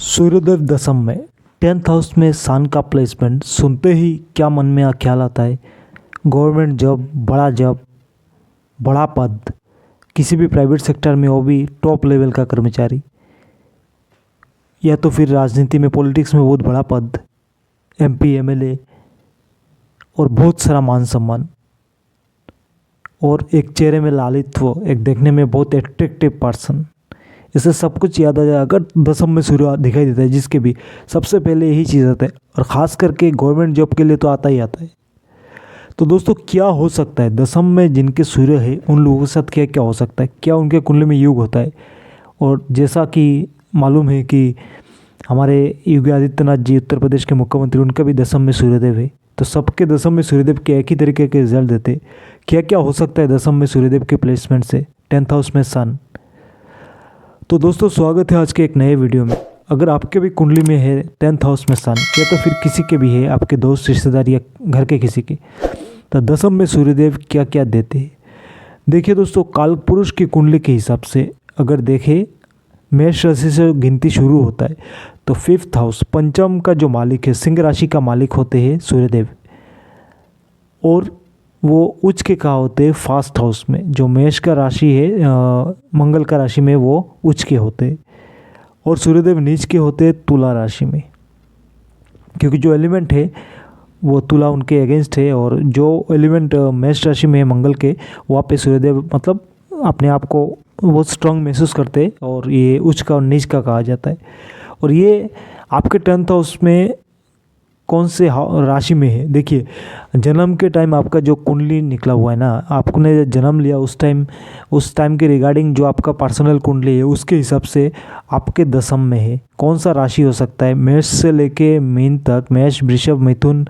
सूर्यदेव दशम में 10th house में सन का प्लेसमेंट सुनते ही क्या मन में ख्याल आता है। गवर्नमेंट जॉब, बड़ा पद, किसी भी प्राइवेट सेक्टर में वो भी टॉप लेवल का कर्मचारी, या तो फिर राजनीति में पॉलिटिक्स में बहुत बड़ा पद, एमपी एमएलए और बहुत सारा मान सम्मान और एक चेहरे में लालित्व, एक देखने में बहुत एट्रैक्टिव पर्सन। इसे सब कुछ याद आ जाए अगर दशम में सूर्य दिखाई देता है, जिसके भी सबसे पहले यही चीज़ आता है और ख़ास करके गवर्नमेंट जॉब के लिए तो आता ही आता है। तो दोस्तों क्या हो सकता है दशम में जिनके सूर्य है उन लोगों के साथ क्या क्या हो सकता है, क्या उनके कुंडली में योग होता है। और जैसा कि मालूम है कि हमारे योगी आदित्यनाथ जी उत्तर प्रदेश के मुख्यमंत्री, उनका भी दशम में सूर्यदेव है। तो सबके दशम में सूर्यदेव के एक ही तरीके के रिजल्ट देते। क्या क्या हो सकता है दशम में सूर्यदेव के प्लेसमेंट से, 10th हाउस में सन। तो दोस्तों स्वागत है आज के एक नए वीडियो में। अगर आपके भी कुंडली में है 10th हाउस में सन, या तो फिर किसी के भी है, आपके दोस्त रिश्तेदार या घर के किसी के, तो दशम में सूर्यदेव क्या क्या देते हैं। देखिए दोस्तों, काल पुरुष की कुंडली के हिसाब से अगर देखें, मेष राशि से गिनती शुरू होता है तो 5th हाउस, पंचम का जो मालिक है, सिंह राशि का मालिक होते हैं सूर्यदेव, और वो उच्च के कहा होते हैं फर्स्ट हाउस में। जो मेष का राशि है, मंगल का राशि में वो उच्च के होते हैं, और सूर्यदेव नीच के होते हैं तुला राशि में, क्योंकि जो एलिमेंट है वो तुला उनके अगेंस्ट है, और जो एलिमेंट मेष राशि में है मंगल के, वहाँ पे सूर्यदेव मतलब अपने आप को बहुत स्ट्रांग महसूस करते हैं, और ये उच्च का और नीच का कहा जाता है। और ये आपके 10th हाउस में कौन से राशि में है। देखिए, जन्म के टाइम आपका जो कुंडली निकला हुआ है ना, आपने जन्म लिया उस टाइम के रिगार्डिंग जो आपका पर्सनल कुंडली है, उसके हिसाब से आपके दशम में है कौन सा राशि हो सकता है। मेष से लेके मीन तक, मेष, वृषभ, मिथुन,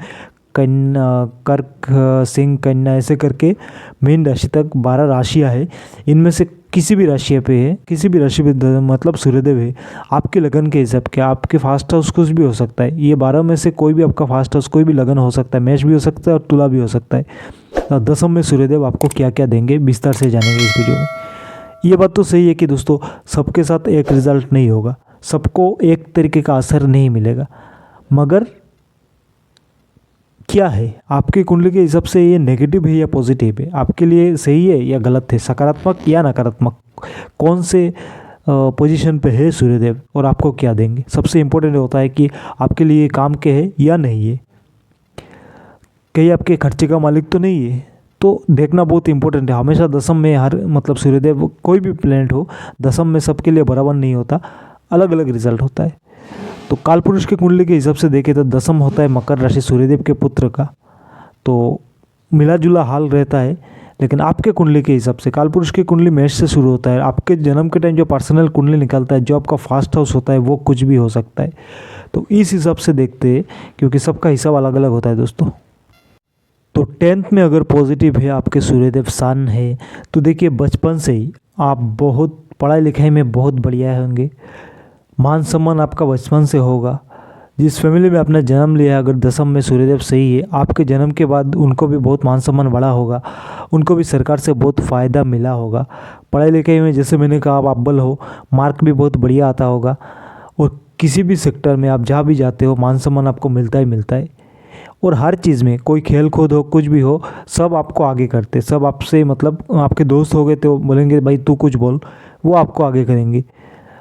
कन्या, कर्क, सिंह, कन्या, ऐसे करके मीन राशि तक 12 राशियाँ है। इनमें से किसी भी राशि पे है, किसी भी राशि पे मतलब सूर्यदेव है, आपके लगन के हिसाब के आपके फास्ट हाउस कुछ भी हो सकता है। ये 12 में से कोई भी आपका फास्ट हाउस, कोई भी लगन हो सकता है, मेष भी हो सकता है और तुला भी हो सकता है। दशम में सूर्यदेव आपको क्या क्या देंगे विस्तार से जानेंगे इस वीडियो में। ये बात तो सही है कि दोस्तों सबके साथ एक रिजल्ट नहीं होगा, सबको एक तरीके का असर नहीं मिलेगा, मगर क्या है आपकी कुंडली के हिसाब से ये नेगेटिव है या पॉजिटिव है, आपके लिए सही है या गलत है, सकारात्मक या नकारात्मक, कौन से पोजीशन पे है सूर्यदेव और आपको क्या देंगे। सबसे इम्पोर्टेंट होता है कि आपके लिए काम के है या नहीं है, कहीं आपके खर्चे का मालिक तो नहीं है। तो देखना बहुत इंपॉर्टेंट है। हमेशा दशम में हर मतलब सूर्यदेव कोई भी प्लैनेट हो, दशम में सबके लिए बराबर नहीं होता, अलग अलग रिजल्ट होता है। तो काल पुरुष की कुंडली के हिसाब से देखें तो दशम होता है मकर राशि, सूर्यदेव के पुत्र का, तो मिला जुला हाल रहता है। लेकिन आपके कुंडली के हिसाब से काल पुरुष की कुंडली मेष से शुरू होता है। आपके जन्म के टाइम जो पर्सनल कुंडली निकलता है, जो आपका फास्ट हाउस होता है, वो कुछ भी हो सकता है। तो इस हिसाब से देखते हैं, क्योंकि सबका हिसाब अलग अलग होता है दोस्तों। तो 10th में अगर पॉजिटिव है आपके सूर्यदेव सन है, तो देखिए बचपन से ही आप बहुत पढ़ाई लिखाई में बहुत बढ़िया होंगे, मान सम्मान आपका बचपन से होगा। जिस फैमिली में आपने जन्म लिया है, अगर दशम में सूर्यदेव सही है, आपके जन्म के बाद उनको भी बहुत मान सम्मान बड़ा होगा, उनको भी सरकार से बहुत फ़ायदा मिला होगा। पढ़ाई लिखाई में जैसे मैंने कहा आप अव्वल हो, मार्क भी बहुत बढ़िया आता होगा, और किसी भी सेक्टर में आप जहाँ भी जाते हो मान सम्मान आपको मिलता ही मिलता है। और हर चीज़ में, कोई खेल कूद हो, कुछ भी हो, सब आपको आगे करते, सब आपसे मतलब आपके दोस्त हो गए तो बोलेंगे भाई तू कुछ बोल, वो आपको आगे करेंगे।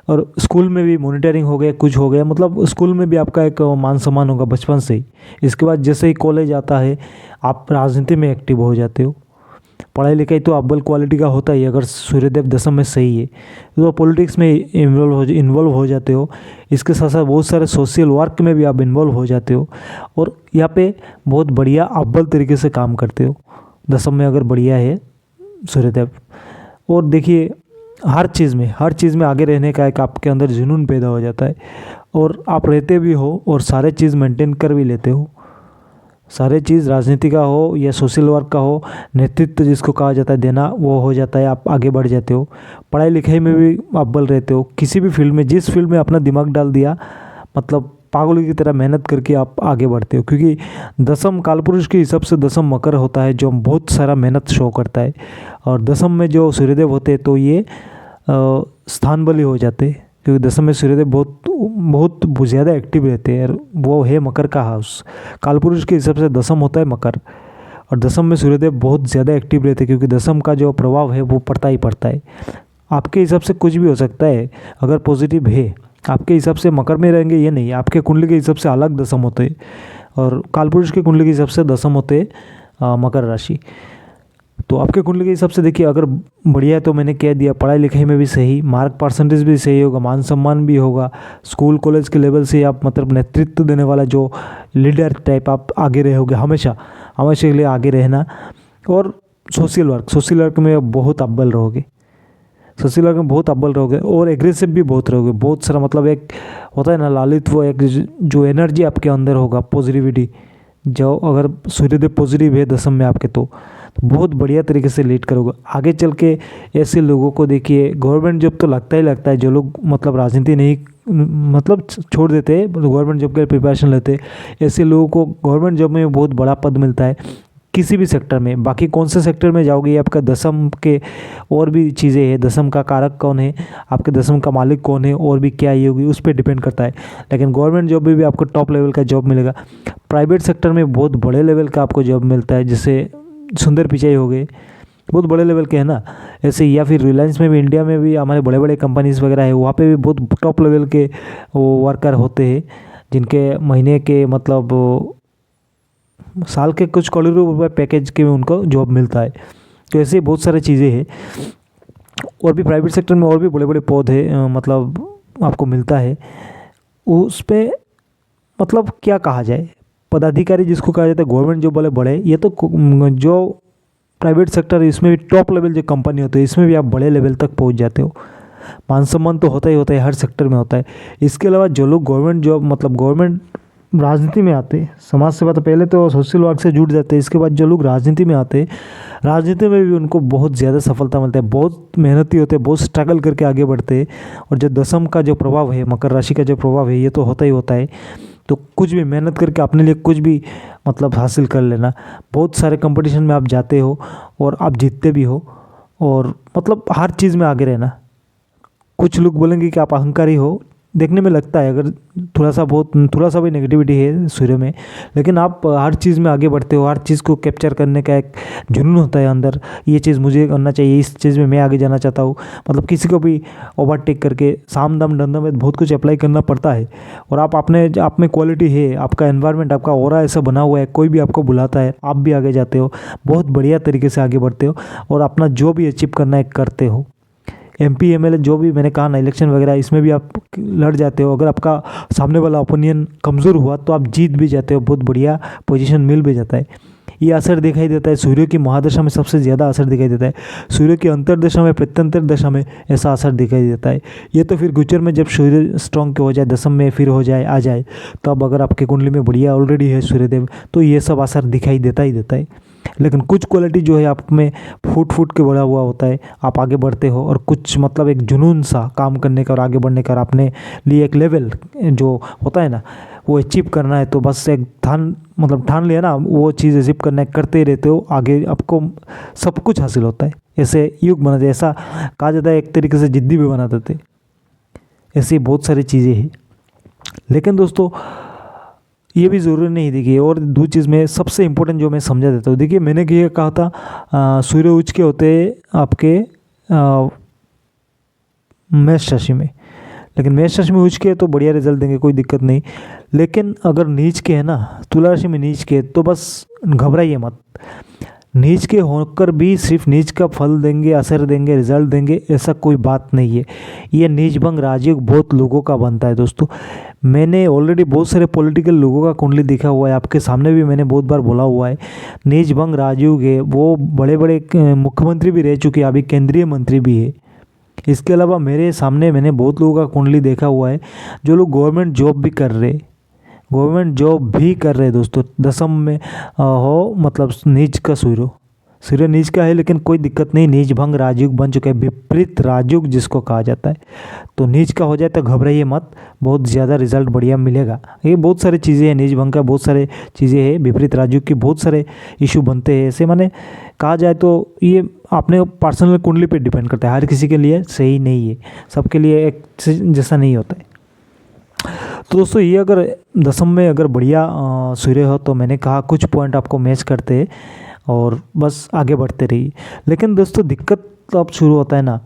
और स्कूल में भी मॉनिटरिंग हो गया, कुछ हो गया, मतलब स्कूल में भी आपका एक मान सम्मान होगा बचपन से ही। इसके बाद जैसे ही कॉलेज आता है, आप राजनीति में एक्टिव हो जाते हो। पढ़ाई लिखाई तो अव्वल क्वालिटी का होता ही, अगर सूर्यदेव दशम में सही है तो पॉलिटिक्स में इन्वॉल्व हो जाते हो। इसके साथ साथ बहुत सारे सोशल वर्क में भी आप इन्वॉल्व हो जाते हो, और यहाँ पे बहुत बढ़िया अव्वल तरीके से काम करते हो दशम में अगर बढ़िया है सूर्यदेव। और देखिए हर चीज़ में आगे रहने का एक आपके अंदर जुनून पैदा हो जाता है, और आप रहते भी हो और सारे चीज़ मेंटेन कर भी लेते हो। सारे चीज़ राजनीति का हो या सोशल वर्क का हो, नेतृत्व जिसको कहा जाता है देना, वो हो जाता है, आप आगे बढ़ जाते हो। पढ़ाई लिखाई में भी अव्वल रहते हो, किसी भी फील्ड में, जिस फील्ड में अपना दिमाग डाल दिया, मतलब पागलों की तरह मेहनत करके आप आगे बढ़ते हो। क्योंकि दशम कालपुरुष के हिसाब से दशम मकर होता है, जो बहुत सारा मेहनत शो करता है। और दशम में जो सूर्यदेव होते हैं तो ये स्थान बली हो जाते हैं, क्योंकि दशम में सूर्यदेव बहुत बहुत ज़्यादा एक्टिव रहते हैं। वो है मकर का हाउस, कालपुरुष के हिसाब से दशम होता है मकर, और दशम में सूर्यदेव बहुत ज़्यादा एक्टिव रहते हैं क्योंकि दशम का जो प्रभाव है वो पड़ता ही पड़ता है। आपके हिसाब से कुछ भी हो सकता है, अगर पॉजिटिव है आपके हिसाब से मकर में रहेंगे ये नहीं, आपके कुंडली के हिसाब से अलग दशम होते हैं और कालपुरुष के कुंडली के हिसाब से दशम होते मकर राशि। तो आपके कुंडली के हिसाब से देखिए, अगर बढ़िया है तो मैंने कह दिया, पढ़ाई लिखाई में भी सही, मार्क परसेंटेज भी सही होगा, मान सम्मान भी होगा, स्कूल कॉलेज के लेवल से आप मतलब नेतृत्व देने वाला जो लीडर टाइप आप आगे रहोगे, हमेशा हमेशा के लिए आगे रहना। और सोशल वर्क में बहुत अव्वल रहोगे, सोशल वर्क में बहुत अव्वल रहोगे और एग्रेसिव भी बहुत रहोगे, बहुत सारा मतलब एक होता है ना लालित्व, एक जो एनर्जी आपके अंदर होगा, पॉजिटिविटी, जो अगर सूर्यदेव पॉजिटिव है दशम में आपके तो बहुत बढ़िया तरीके से लीड करोगे आगे चल के। ऐसे लोगों को देखिए, गवर्नमेंट जॉब तो लगता ही लगता है, जो लोग मतलब राजनीति नहीं मतलब छोड़ देते हैं, गवर्नमेंट जॉब के लिए प्रिपरेशन लेते हैं, ऐसे लोगों को गवर्नमेंट जॉब में बहुत बड़ा पद मिलता है किसी भी सेक्टर में। बाकी कौन से सेक्टर में जाओगे ये आपका दशम के और भी चीज़ें हैं, दशम का कारक कौन है, आपके दशम का मालिक कौन है, और भी क्या ये होगी उस पर डिपेंड करता है। लेकिन गवर्नमेंट जॉब में भी आपको टॉप लेवल का जॉब मिलेगा। प्राइवेट सेक्टर में बहुत बड़े लेवल का आपको जॉब मिलता है, जैसे सुंदर पिचाई हो गए, बहुत बड़े लेवल के हैं ना ऐसे, या फिर रिलायंस में भी, इंडिया में भी हमारे बड़े बड़े कंपनीज वगैरह है, वहाँ पे भी बहुत टॉप लेवल के वो वर्कर होते हैं जिनके महीने के मतलब साल के कुछ करोड़ों रुपए पैकेज के उनको जॉब मिलता है। तो ऐसे बहुत सारी चीज़ें हैं, और भी प्राइवेट सेक्टर में और भी बड़े बड़े पद है मतलब आपको मिलता है। उस पर मतलब क्या कहा जाए, पदाधिकारी जिसको कहा जाता है, गवर्नमेंट जॉब वाले बड़े, ये तो जो प्राइवेट सेक्टर है इसमें भी टॉप लेवल जो कंपनी होती है इसमें भी आप बड़े लेवल तक पहुंच जाते हो। मान सम्मान तो होता ही होता है, हर सेक्टर में होता है। इसके अलावा जो लोग गवर्नमेंट जॉब मतलब गवर्नमेंट राजनीति में आते हैं, समाज सेवा तो पहले तो सोशल वर्क से जुड़ जाते हैं, इसके बाद जो लोग राजनीति में आते हैं, राजनीति में भी उनको बहुत ज़्यादा सफलता मिलता है, बहुत मेहनती होते हैं, बहुत स्ट्रगल करके आगे बढ़ते हैं। और जो दशम का जो प्रभाव है, मकर राशि का जो प्रभाव है, ये तो होता ही होता है। तो कुछ भी मेहनत करके अपने लिए कुछ भी मतलब हासिल कर लेना। बहुत सारे कंपटीशन में आप जाते हो और आप जीतते भी हो, और मतलब हर चीज़ में आगे रहना। कुछ लोग बोलेंगे कि आप अहंकारी हो, देखने में लगता है अगर थोड़ा सा भी नेगेटिविटी है सूर्य में, लेकिन आप हर चीज़ में आगे बढ़ते हो, हर चीज़ को कैप्चर करने का एक जुनून होता है अंदर, ये चीज़ मुझे करना चाहिए, इस चीज़ में मैं आगे जाना चाहता हूँ। मतलब किसी को भी ओवरटेक करके साम दाम दंडम में बहुत कुछ अप्लाई करना पड़ता है। और आप में क्वालिटी है, आपका एनवायरनमेंट, आपका ऑरा ऐसा बना हुआ है, कोई भी आपको बुलाता है आप भी आगे जाते हो, बहुत बढ़िया तरीके से आगे बढ़ते हो और अपना जो भी अचीव करना है करते हो। MP MLA जो भी मैंने कहा ना, इलेक्शन वगैरह, इसमें भी आप लड़ जाते हो। अगर आपका सामने वाला ओपिनियन कमज़ोर हुआ तो आप जीत भी जाते हो, बहुत बढ़िया पोजीशन मिल भी जाता है। ये असर दिखाई देता है सूर्य की महादशा में, सबसे ज़्यादा असर दिखाई देता है। सूर्य की अंतर्दशा में, प्रत्यंतर दशा में ऐसा असर दिखाई देता है। ये तो फिर गोचर में जब सूर्य स्ट्रॉन्ग के हो जाए, दशम में फिर हो जाए, आ जाए, तब अगर आपके कुंडली में बढ़िया ऑलरेडी है सूर्यदेव, तो ये सब असर दिखाई देता ही देता है। लेकिन कुछ क्वालिटी जो है आप में फूट के बढ़ा हुआ होता है, आप आगे बढ़ते हो, और कुछ मतलब एक जुनून सा काम करने का और आगे बढ़ने का, और अपने लिए एक लेवल जो होता है ना वो अचीव करना है, तो बस एक ठान लिया ना, वो चीज़ अचीव करना है, करते ही रहते हो, आगे आपको सब कुछ हासिल होता है। ऐसे युग बना देते, ऐसा कहा जाता है, एक तरीके से जिद्दी भी बना देते। ऐसी बहुत सारी चीज़ें हैं। लेकिन दोस्तों ये भी ज़रूरी नहीं, देखिए। और दो चीज़ में सबसे इम्पोर्टेंट जो मैं समझा देता हूँ, देखिए मैंने ये कहा था सूर्य उच्च के होते आपके मेष राशि में, लेकिन मेष राशि में उच्च के तो बढ़िया रिजल्ट देंगे, कोई दिक्कत नहीं। लेकिन अगर नीच के है ना, तुला राशि में नीच के, तो बस घबराइए मत। नीच के होकर भी सिर्फ नीच का फल देंगे, असर देंगे, रिजल्ट देंगे, ऐसा कोई बात नहीं है। ये नीच भंग राजयोग बहुत लोगों का बनता है दोस्तों। मैंने ऑलरेडी बहुत सारे पॉलिटिकल लोगों का कुंडली देखा हुआ है, आपके सामने भी मैंने बहुत बार बोला हुआ है। नीच भंग राजयोग है, वो बड़े बड़े मुख्यमंत्री भी रह चुके हैं, अभी केंद्रीय मंत्री भी है। इसके अलावा मेरे सामने मैंने बहुत लोगों का कुंडली देखा हुआ है, जो लोग गवर्नमेंट जॉब भी कर रहे दोस्तों, दशम में हो मतलब नीच का सूर्य, सूर्य नीच का है लेकिन कोई दिक्कत नहीं, नीच भंग राजयोग बन चुका है, विपरीत राजयोग जिसको कहा जाता है। तो नीच का हो जाए तो घबराइए मत, बहुत ज़्यादा रिजल्ट बढ़िया मिलेगा। ये बहुत सारी चीज़ें हैं, नीच भंग का बहुत सारे चीज़ें हैं, विपरीत राजयोग की बहुत सारे इशू बनते हैं। ऐसे माने कहा जाए तो ये अपने पर्सनल कुंडली पे डिपेंड करता है, हर किसी के लिए सही नहीं है, सबके लिए एक जैसा नहीं होता है। तो दोस्तों ये अगर दसम में अगर बढ़िया सूर्य हो तो मैंने कहा कुछ पॉइंट आपको मैच करते हैं और बस आगे बढ़ते रहिए। लेकिन दोस्तों दिक्कत तो अब शुरू होता है ना,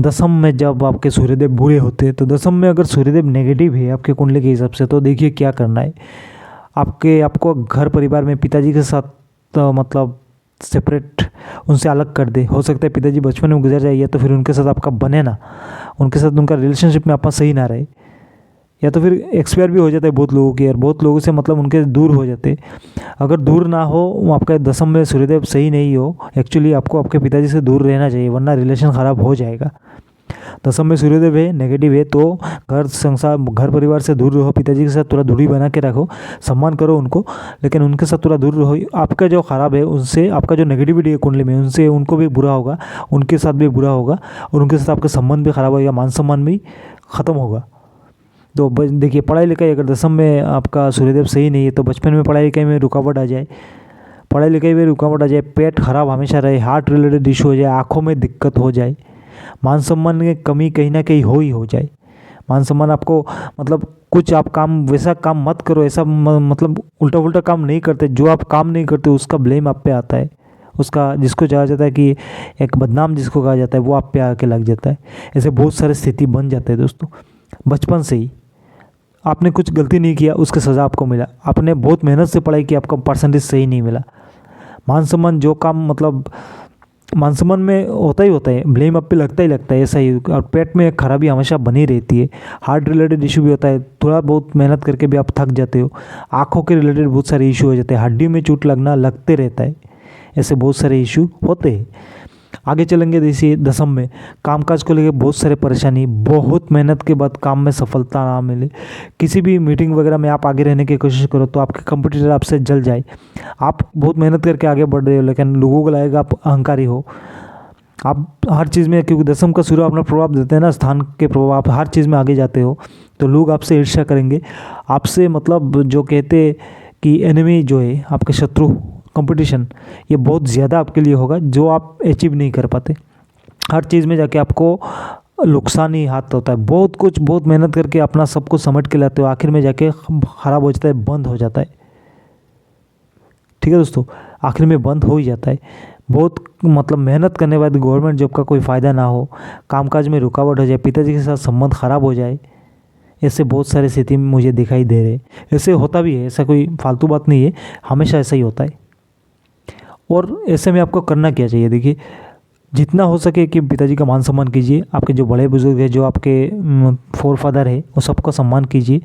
दसम में जब आपके सूर्यदेव बुरे होते हैं। तो दसम में अगर सूर्यदेव नेगेटिव है आपके कुंडली के हिसाब से, तो देखिए क्या करना है। आपको घर परिवार में पिताजी के साथ तो मतलब सेपरेट, उनसे अलग कर दे। हो सकता है पिताजी बचपन में गुजर जाए, या तो फिर उनके साथ आपका बने ना, उनके साथ उनका रिलेशनशिप में आपका सही ना रहे, या तो फिर एक्सपायर भी हो जाता है बहुत लोगों के, और बहुत लोगों से मतलब उनके दूर हो जाते। अगर दूर ना हो, आपका दसम में सूर्यदेव सही नहीं हो, एक्चुअली आपको आपके पिताजी से दूर रहना चाहिए, वरना रिलेशन ख़राब हो जाएगा। दसम में सूर्यदेव है, नेगेटिव है, तो घर संसार घर परिवार से दूर रहो, पिताजी के साथ थोड़ा दूरी बना के रखो, सम्मान करो उनको, लेकिन उनके साथ थोड़ा दूर रहो। आपका जो ख़राब है उनसे, आपका जो नेगेटिविटी है कुंडली में, उनसे उनको भी बुरा होगा, उनके साथ भी बुरा होगा, और उनके साथ आपका संबंध भी खराब होगा, मान सम्मान भी ख़त्म होगा। तो देखिए पढ़ाई लिखाई, अगर दसम में आपका सूर्यदेव सही नहीं है तो बचपन में पढ़ाई लिखाई में रुकावट आ जाए, पढ़ाई लिखाई में रुकावट आ जाए, पेट खराब हमेशा रहे, हार्ट रिलेटेड इशू हो जाए, आँखों में दिक्कत हो जाए, मान सम्मान में कमी कहीं ना कहीं हो ही हो जाए। मान सम्मान आपको मतलब कुछ आप काम वैसा काम मत करो, ऐसा मतलब उल्टा उल्टा काम नहीं करते, जो आप काम नहीं करते उसका ब्लेम आप पे आता है, उसका जिसको कहा जाता है कि एक बदनाम जिसको कहा जाता है, वो आप पे आके लग जाता है। ऐसे बहुत सारे स्थिति बन जाते हैं दोस्तों। बचपन से ही आपने कुछ गलती नहीं किया, उसकी सज़ा आपको मिला, आपने बहुत मेहनत से पढ़ाई की, आपका परसेंटेज सही नहीं मिला। मान सम्मान जो काम मतलब मान सम्मान में होता ही होता है, ब्लेम आप पे लगता ही लगता है, ऐसा ही। और पेट में एक खराबी हमेशा बनी रहती है, हार्ट रिलेटेड इशू भी होता है, थोड़ा बहुत मेहनत करके भी आप थक जाते हो, आँखों के रिलेटेड बहुत सारे इशू हो जाते हैं, हड्डी में चोट लगना लगते रहता है, ऐसे बहुत सारे इशू होते हैं। आगे चलेंगे देखिए दसम में कामकाज को लेकर बहुत सारे परेशानी, बहुत मेहनत के बाद काम में सफलता ना मिले, किसी भी मीटिंग वगैरह में आप आगे रहने की कोशिश करो तो आपके कंपटीटर आपसे जल जाए, आप बहुत मेहनत करके आगे बढ़ रहे हो लेकिन लोगों को लगेगा आप अहंकारी हो। आप हर चीज़ में, क्योंकि दसम का सूर्य अपना प्रभाव देते हैं ना, स्थान के प्रभाव, आप हर चीज़ में आगे जाते हो तो लोग आपसे ईर्ष्या करेंगे, आपसे मतलब जो कहते कि एनिमी जो है आपके शत्रु, कंपटीशन, ये बहुत ज़्यादा आपके लिए होगा, जो आप अचीव नहीं कर पाते। हर चीज़ में जाके आपको नुकसान ही हाथ होता है, बहुत कुछ बहुत मेहनत करके अपना सब कुछ समझ के लाते हो, आखिर में जाके ख़राब हो जाता है, बंद हो जाता है। ठीक है दोस्तों, आखिर में बंद हो ही जाता है। बहुत मतलब मेहनत करने के बाद गवर्नमेंट जॉब का कोई फ़ायदा ना हो, कामकाज में रुकावट हो जाए, पिताजी के साथ संबंध ख़राब हो जाए, ऐसे बहुत सारे स्थिति में मुझे दिखाई दे रहे। ऐसे होता भी है, ऐसा कोई फालतू बात नहीं है, हमेशा ऐसा ही होता है। और ऐसे में आपको करना क्या चाहिए, देखिए जितना हो सके कि पिताजी का मान सम्मान कीजिए, आपके जो बड़े बुजुर्ग हैं, जो आपके फोर फादर है, वो सबका सम्मान कीजिए,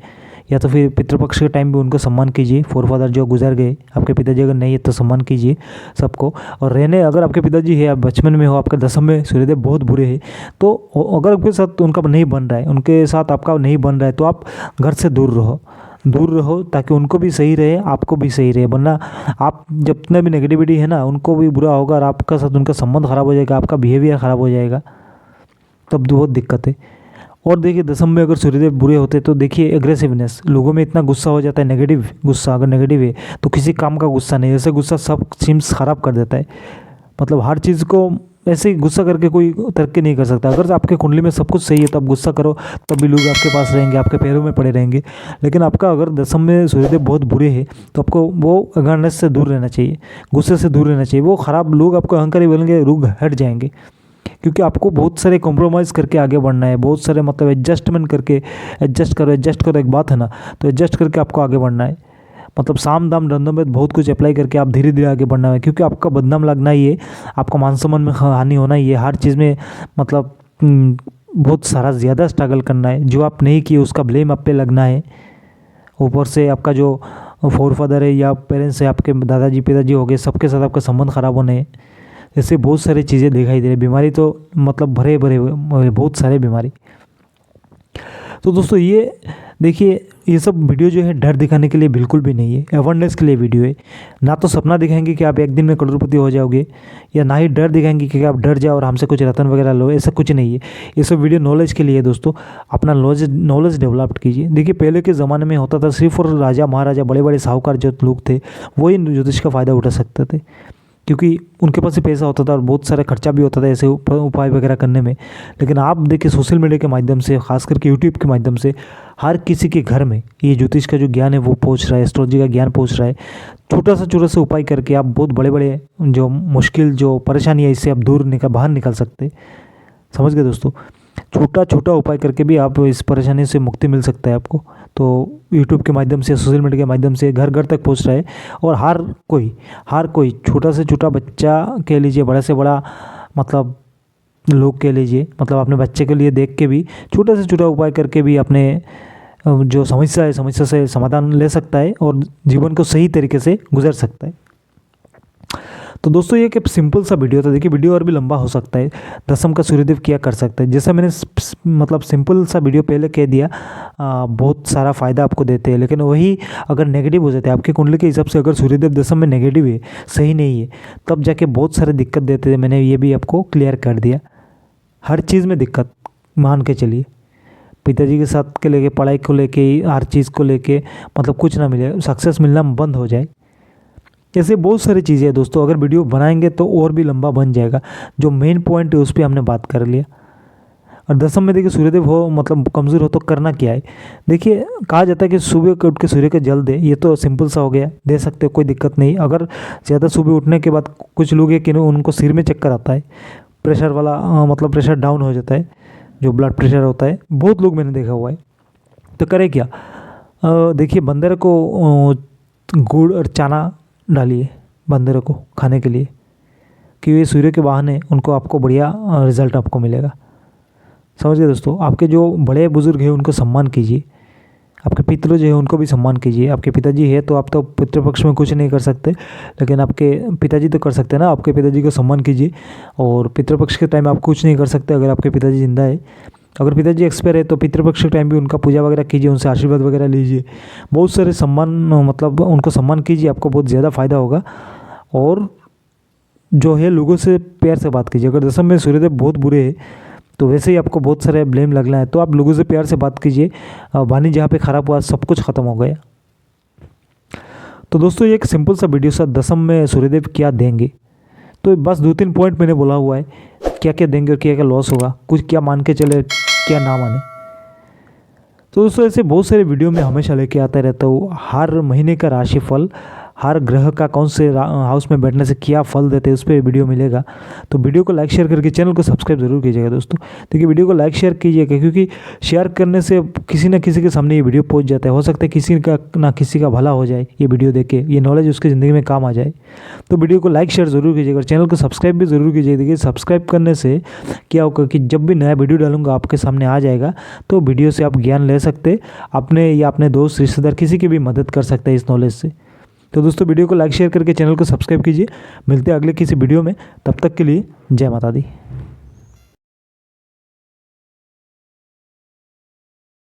या तो फिर पितृपक्ष के टाइम भी उनको सम्मान कीजिए, फोर फादर जो गुजर गए, आपके पिताजी अगर नहीं है तो सम्मान कीजिए सबको। और रहने अगर आपके पिताजी है, आप बचपन में हो, आपके दसम में सूर्यदेव बहुत बुरे हैं, तो अगर आपके साथ उनका नहीं बन रहा है, उनके साथ आपका नहीं बन रहा है, तो आप घर से दूर रहो ताकि उनको भी सही रहे, आपको भी सही रहे। वरना आप जितना भी नेगेटिविटी है ना, उनको भी बुरा होगा और आपका साथ उनका संबंध ख़राब हो जाएगा, आपका बिहेवियर ख़राब हो जाएगा, तब बहुत दिक्कत है। और देखिए दसम में अगर सूर्यदेव बुरे होते तो देखिए एग्रेसिवनेस, लोगों में इतना गुस्सा हो जाता है, नेगेटिव गुस्सा, अगर नेगेटिव है तो किसी काम का गुस्सा नहीं, ऐसे गुस्सा सब सिम्स ख़राब कर देता है। मतलब हर चीज़ को ऐसे ही गुस्सा करके कोई तरक्की नहीं कर सकता। अगर आपके कुंडली में सब कुछ सही है तब गुस्सा करो, तब भी लोग आपके पास रहेंगे, आपके पैरों में पड़े रहेंगे। लेकिन आपका अगर दसम में सूर्यदेव बहुत बुरे हैं तो आपको वो अवेयरनेस से दूर रहना चाहिए, गुस्से से दूर रहना चाहिए। वो ख़राब लोग आपको अहंकारी बोलेंगे, लोग हट जाएंगे, क्योंकि आपको बहुत सारे कॉम्प्रोमाइज़ करके आगे बढ़ना है, बहुत सारे मतलब एडजस्टमेंट करके, एडजस्ट करो एक बात है ना, तो एडजस्ट करके आपको आगे बढ़ना है। मतलब साम दाम दंडों में बहुत कुछ अप्लाई करके आप धीरे धीरे आगे बढ़ना है, क्योंकि आपका बदनाम लगना ही है, आपका मान सम्मान में हानि होना ही है, हर चीज़ में मतलब बहुत सारा ज़्यादा स्ट्रगल करना है, जो आप नहीं किए उसका ब्लेम आप पे लगना है। ऊपर से आपका जो फोर फादर है या पेरेंट्स है, आपके दादाजी पिताजी हो गए, सबके साथ आपका संबंध ख़राब होने हैं। ऐसे बहुत सारी चीज़ें दिखाई दे रही, बीमारी तो मतलब भरे भरे बहुत सारे बीमारी। तो दोस्तों ये देखिए ये सब वीडियो जो है डर दिखाने के लिए बिल्कुल भी नहीं है, अवेयरनेस के लिए वीडियो है। ना तो सपना दिखाएंगे कि आप एक दिन में करोड़पति हो जाओगे, या ना ही डर दिखाएंगे कि आप डर जाओ और हमसे कुछ रतन वगैरह लो, ऐसा कुछ नहीं है। ये सब वीडियो नॉलेज के लिए है दोस्तों, अपना नॉलेज डेवलप कीजिए। देखिए पहले के ज़माने में होता था सिर्फ और राजा महाराजा बड़े बड़े साहूकार जो लोग थे वही ज्योतिष का फ़ायदा उठा सकते थे, क्योंकि उनके पास ही पैसा होता था और बहुत सारा खर्चा भी होता था ऐसे उपाय वगैरह करने में। लेकिन आप देखिए सोशल मीडिया के माध्यम से, खास करके यूट्यूब के माध्यम से हर किसी के घर में ये ज्योतिष का जो ज्ञान है वो पहुंच रहा है, एस्ट्रोलॉजी का ज्ञान पहुंच रहा है। छोटा सा उपाय करके आप बहुत बड़े बड़े जो मुश्किल जो परेशानी है इससे आप बाहर निकल सकते। समझ गए दोस्तों, छोटा उपाय करके भी आप इस परेशानी से मुक्ति मिल सकता है आपको। तो यूट्यूब के माध्यम से, सोशल मीडिया के माध्यम से घर घर तक पहुंच रहा है। और हर कोई छोटा से छोटा बच्चा कह लीजिए, बड़ा से बड़ा मतलब लोग कह लीजिए, मतलब अपने बच्चे के लिए देख के भी छोटा से छोटा उपाय करके भी अपने जो समस्या से समाधान ले सकता है और जीवन को सही तरीके से गुजर सकता है। तो दोस्तों ये एक सिंपल सा वीडियो था। देखिए वीडियो और भी लंबा हो सकता है। दसम का सूर्यदेव क्या कर सकता है, जैसा मैंने मतलब सिंपल सा वीडियो पहले कह दिया, बहुत सारा फ़ायदा आपको देते हैं। लेकिन वही अगर नेगेटिव हो जाते हैं आपकी कुंडली के हिसाब से, अगर सूर्यदेव दसम में नेगेटिव है, सही नहीं है, तब जाके बहुत सारे दिक्कत देते थे। मैंने ये भी आपको क्लियर कर दिया। हर चीज़ में दिक्कत मान के चलिए, पिताजी के साथ के लेके, पढ़ाई को लेके, हर चीज़ को लेके मतलब कुछ ना मिले, सक्सेस मिलना बंद हो जाए, ऐसे बहुत सारी चीज़ें हैं दोस्तों। अगर वीडियो बनाएंगे तो और भी लंबा बन जाएगा। जो मेन पॉइंट है उस पर हमने बात कर लिया। और दसम में देखिए सूर्यदेव हो मतलब कमज़ोर हो तो करना क्या है। देखिए कहा जाता है कि सुबह को उठ के सूर्य के जल दे, ये तो सिंपल सा हो गया, दे सकते हो, कोई दिक्कत नहीं। अगर ज़्यादा सुबह उठने के बाद कुछ लोग है कि उनको सिर में चक्कर आता है, प्रेशर वाला मतलब प्रेशर डाउन हो जाता है, जो ब्लड प्रेशर होता है, बहुत लोग मैंने देखा हुआ है, तो करे क्या, देखिए बंदर को गुड़ और चना डालिए बंदरों को खाने के लिए, कि ये सूर्य के बहाने उनको आपको बढ़िया रिजल्ट आपको मिलेगा। समझ गए दोस्तों। आपके जो बड़े बुजुर्ग हैं उनको सम्मान कीजिए, आपके पितृ जो है उनको भी सम्मान कीजिए। आपके पिताजी है तो आप तो पितृपक्ष में कुछ नहीं कर सकते, लेकिन आपके पिताजी तो कर सकते हैं ना। आपके पिताजी को सम्मान कीजिए। और पितृपक्ष के टाइम आप कुछ नहीं कर सकते अगर आपके पिताजी जिंदा है। अगर पिताजी एक्सपायर है तो पितृपक्ष के टाइम भी उनका पूजा वगैरह कीजिए, उनसे आशीर्वाद वगैरह लीजिए, बहुत सारे सम्मान मतलब उनको सम्मान कीजिए, आपको बहुत ज़्यादा फायदा होगा। और जो है लोगों से प्यार से बात कीजिए। अगर दसम में सूर्यदेव बहुत बुरे हैं तो वैसे ही आपको बहुत सारे ब्लेम लगना है, तो आप लोगों से प्यार से बात कीजिए। वाणी जहाँ पे ख़राब हुआ सब कुछ ख़त्म हो गया। तो दोस्तों ये एक सिंपल सा वीडियो सा, दसम में सूर्यदेव क्या देंगे, तो बस 2-3 पॉइंट मैंने बोला हुआ है, क्या क्या देंगे और क्या क्या लॉस होगा, कुछ क्या मान के चले क्या ना माने। तो दोस्तों ऐसे बहुत सारे वीडियो में हमेशा लेके आता रहता हूँ। हर महीने का राशिफल, हर ग्रह का कौन से हाउस में बैठने से क्या फल देते हैं उस पर वीडियो मिलेगा। तो वीडियो को लाइक शेयर करके चैनल को सब्सक्राइब जरूर कीजिएगा दोस्तों। देखिए वीडियो को लाइक शेयर कीजिएगा, क्योंकि शेयर करने से किसी न किसी के सामने ये वीडियो पहुंच जाता है। हो सकता है किसी का ना किसी का भला हो जाए ये वीडियो देख के, ये नॉलेज उसकी ज़िंदगी में काम आ जाए। तो वीडियो को लाइक शेयर जरूर कीजिएगा और चैनल को सब्सक्राइब भी जरूर कीजिएगा। देखिए सब्सक्राइब करने से क्या होगा कि जब भी नया वीडियो डालूंगा आपके सामने आ जाएगा, तो वीडियो से आप ज्ञान ले सकते, अपने या अपने दोस्त रिश्तेदार किसी की भी मदद कर सकते हैं इस नॉलेज से। तो दोस्तों वीडियो को लाइक शेयर करके चैनल को सब्सक्राइब कीजिए। मिलते हैं अगले किसी वीडियो में, तब तक के लिए जय माता दी।